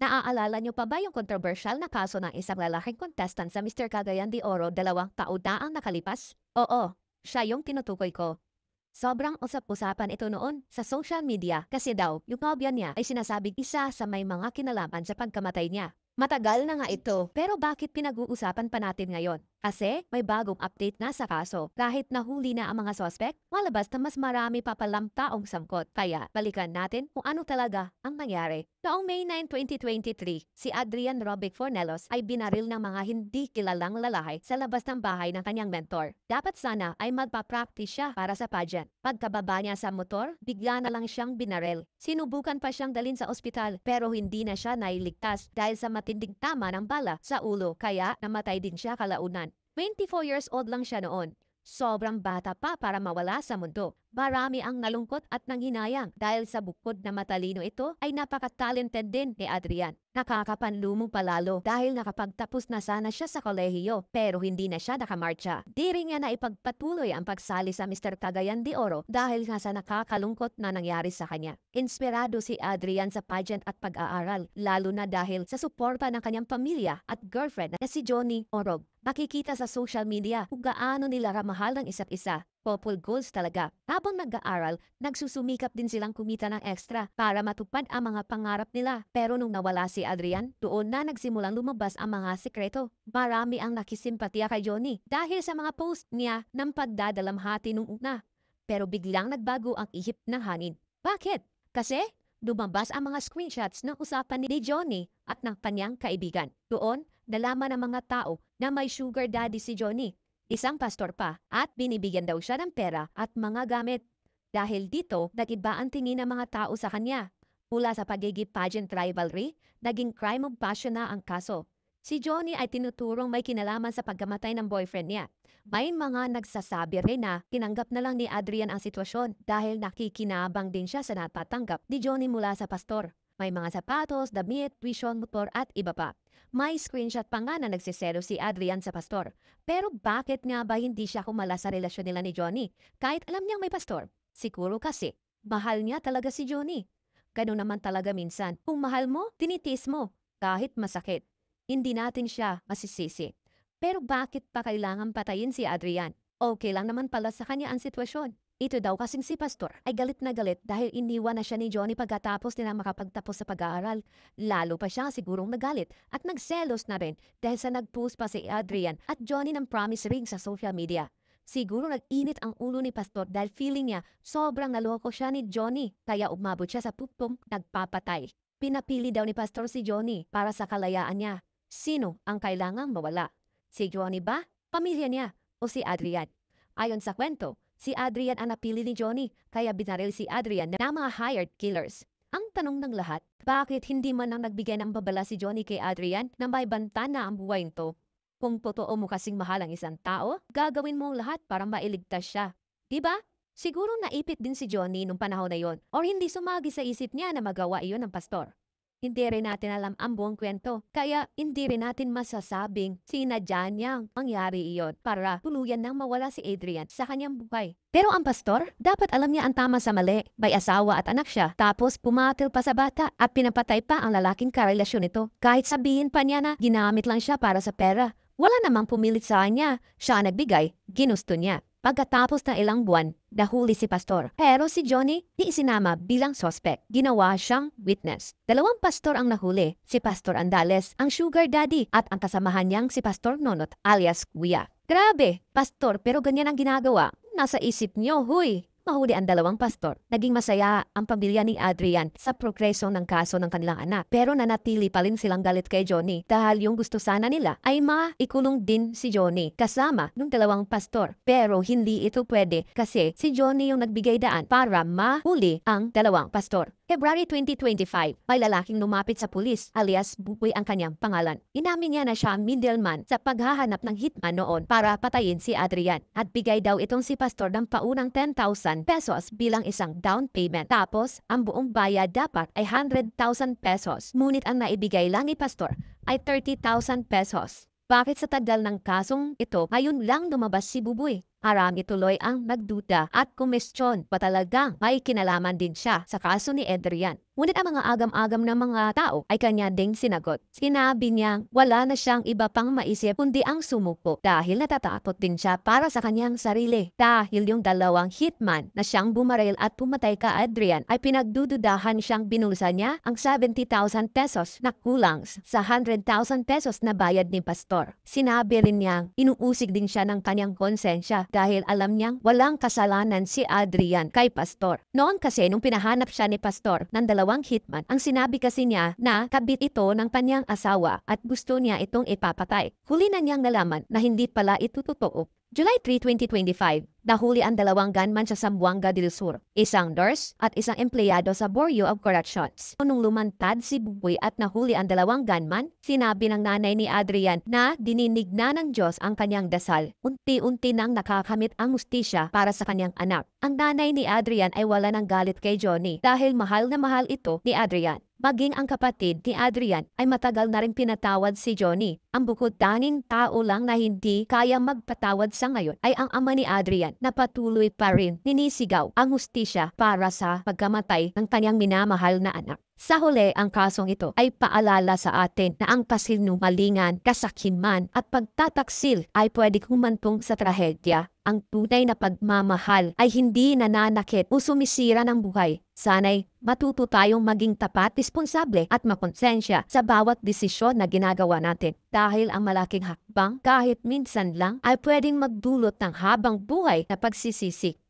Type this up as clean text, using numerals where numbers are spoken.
Naaalala niyo pa ba yung kontrobersyal na kaso ng isang lalaking contestant sa Mr. Cagayan de Oro 2 taon na ang nakalipas? Oo, siya yung tinutukoy ko. Sobrang usap-usapan ito noon sa social media kasi daw yung nobya niya ay sinasabing isa sa may mga kinalaman sa pagkamatay niya. Matagal na nga ito, pero bakit pinag-uusapan pa natin ngayon? Kasi may bagong update na sa kaso. Kahit nahuli na ang mga suspect, malabas na mas marami pa palang taong sangkot. Kaya balikan natin kung ano talaga ang nangyari. Noong May 9, 2023, si Adrian Robic Fornelos ay binaril ng mga hindi kilalang lalaki sa labas ng bahay ng kanyang mentor. Dapat sana ay magpa-practice siya para sa pageant. Pagkababa niya sa motor, bigla na lang siyang binaril. Sinubukan pa siyang dalhin sa ospital pero hindi na siya nailigtas dahil sa matinding tama ng bala sa ulo kaya namatay din siya kalaunan. 24 years old lang siya noon. Sobrang bata pa para mawala sa mundo. Marami ang nalungkot at nanghinayang dahil sa bukod na matalino ito ay napaka-talented din ni Adrian. Nakakapanlumo palalo dahil nakapagtapos na sana siya sa kolehiyo pero hindi na siya nakamarcha. Di rin niya na ipagpatuloy ang pagsali sa Mr. Cagayan de Oro dahil nga sa nakakalungkot na nangyari sa kanya. Inspirado si Adrian sa pageant at pag-aaral lalo na dahil sa suporta ng kanyang pamilya at girlfriend na si Johnny Orog. Makikita sa social media kung gaano nila kamahal ng isa't isa. Couple goals talaga. Habang nag-aaral, nagsusumikap din silang kumita ng extra para matupad ang mga pangarap nila. Pero nung nawala si Adrian, doon na nagsimulang lumabas ang mga sekreto. Marami ang nakisimpatiya kay Johnny dahil sa mga post niya ng pagdadalamhati nung una. Pero biglang nagbago ang ihip ng hangin. Bakit? Kasi lumabas ang mga screenshots ng usapan ni Johnny at ng kanyang kaibigan. Doon, nalaman ng mga tao na may sugar daddy si Johnny. Isang pastor pa at binibigyan daw siya ng pera at mga gamit. Dahil dito, nag-iba ang tingin ng mga tao sa kanya. Mula sa pagiging pageant rivalry, naging crime of passion na ang kaso. Si Johnny ay tinuturong may kinalaman sa pagkamatay ng boyfriend niya. May mga nagsasabi rin na tinanggap na lang ni Adrian ang sitwasyon dahil nakikinabang din siya sa natatanggap ni Johnny mula sa pastor. May mga sapatos, damit, tuition, motor at iba pa. May screenshot pa nga na nagsisero si Adrian sa pastor. Pero bakit nga ba hindi siya kumala sa relasyon nila ni Johnny? Kahit alam niyang may pastor. Siguro kasi, mahal niya talaga si Johnny. Ganun naman talaga minsan. Kung mahal mo, tinitis mo. Kahit masakit. Hindi natin siya masisisi. Pero bakit pa kailangan patayin si Adrian? Okay lang naman pala sa kanya ang sitwasyon. Ito daw kasing si Pastor ay galit na galit dahil iniwan na siya ni Johnny pagkatapos nila makapagtapos sa pag-aaral. Lalo pa siya sigurong nagalit at nagselos na rin dahil sa nag-post pa si Adrian at Johnny ng promise ring sa social media. Siguro nag-init ang ulo ni Pastor dahil feeling niya sobrang naloko siya ni Johnny kaya umabot siya sa pupong nagpapatay. Pinapili daw ni Pastor si Johnny para sa kalayaan niya. Sino ang kailangang mawala? Si Johnny ba? Pamilya niya? O si Adrian? Ayon sa kwento, si Adrian ang napili ni Johnny kaya binaril si Adrian na mga hired killers. Ang tanong ng lahat, bakit hindi man lang nagbigay ng babala si Johnny kay Adrian na may banta na ang buhay nito? Kung totoo mo kasing mahal ang isang tao, gagawin mo ang lahat para mailigtas siya. Diba? Siguro naipit din si Johnny nung panahon na yon or hindi sumagi sa isip niya na magawa iyon ng pastor. Hindi rin natin alam ang buong kwento. Kaya hindi rin natin masasabing sinadya niyang mangyari iyon para tuluyan nang mawala si Adrian sa kanyang buhay. Pero ang pastor, dapat alam niya ang tama sa mali. May asawa at anak siya. Tapos pumatil pa sa bata at pinapatay pa ang lalaking karelasyon nito. Kahit sabihin pa niya na ginamit lang siya para sa pera. Wala namang pumilit sa kanya. Siya ang nagbigay, ginusto niya. Pagkatapos ng ilang buwan, nahuli si Pastor. Pero si Johnny, di isinama bilang suspect. Ginawa siyang witness. 2 pastor ang nahuli. Si Pastor Andales, ang sugar daddy, at ang kasamahan niyang si Pastor Nonot alias Kuya. Grabe, pastor pero ganyan ang ginagawa. Nasa isip niyo, huy. Mahuli ang 2 pastor. Naging masaya ang pamilya ni Adrian sa progreso ng kaso ng kanilang anak. Pero nanatili pa rin silang galit kay Johnny dahil yung gusto sana nila ay maikulong din si Johnny kasama ng 2 pastor. Pero hindi ito pwede kasi si Johnny yung nagbigay daan para mahuli ang 2 pastor. February 2025, may lalaking lumapit sa pulis alias Buboy ang kanyang pangalan. Inamin niya na siya ang middleman sa paghahanap ng hitman noon para patayin si Adrian at bigay daw itong si pastor ng paunang 10,000 pesos bilang isang down payment. Tapos, ang buong bayad dapat ay 100,000 pesos. Ngunit ang naibigay lang ni pastor ay 30,000 pesos. Bakit sa tagal ng kasong ito, ngayon lang lumabas si Buboy? Arami tuloy ang nagduda at kumestyon pa talagang may kinalaman din siya sa kaso ni Adrian. Ngunit ang mga agam-agam ng mga tao ay kanya ding sinagot. Sinabi niyang wala na siyang iba pang maisip kundi ang sumuko dahil natatakot din siya para sa kanyang sarili. Dahil yung dalawang hitman na siyang bumaril at pumatay ka Adrian ay pinagdududahan siyang binulsa niya ang 70,000 pesos na kulang sa 100,000 pesos na bayad ni Pastor. Sinabi rin niyang inuusig din siya ng kanyang konsensya dahil alam niyang walang kasalanan si Adrian kay Pastor. Noon kasi nung pinahanap siya ni Pastor ng dalawang hitman, ang sinabi kasi niya na kabit ito ng kanyang asawa at gusto niya itong ipapatay. Huli na niyang nalaman na hindi pala ito totoo. July 3, 2025, nahuli ang dalawang gunman sa Zamboanga del Sur, isang nurse at isang empleyado sa Bureau of Corrections. Nung lumantad si Buboy at nahuli ang dalawang gunman, sinabi ng nanay ni Adrian na dininig na ng Diyos ang kanyang dasal. Unti-unti nang nakakamit ang mustisya para sa kanyang anak. Ang nanay ni Adrian ay wala ng galit kay Johnny dahil mahal na mahal ito ni Adrian. Maging ang kapatid ni Adrian ay matagal na rin pinatawad si Johnny. Ang bukod tanging tao lang na hindi kaya magpatawad sa ngayon ay ang ama ni Adrian na patuloy pa rin ninisigaw ang hustisya para sa pagkamatay ng kanyang minamahal na anak. Sa huli, ang kasong ito ay paalala sa atin na ang kasinungalingan, kasakiman at pagtataksil ay pwede humantong sa trahedya. Ang tunay na pagmamahal ay hindi nananakit o sumisira ng buhay. Sana'y matuto tayong maging tapat, responsable at makonsensya sa bawat desisyon na ginagawa natin. Dahil ang malaking hakbang kahit minsan lang ay pwedeng magdulot ng habang buhay na pagsisisi.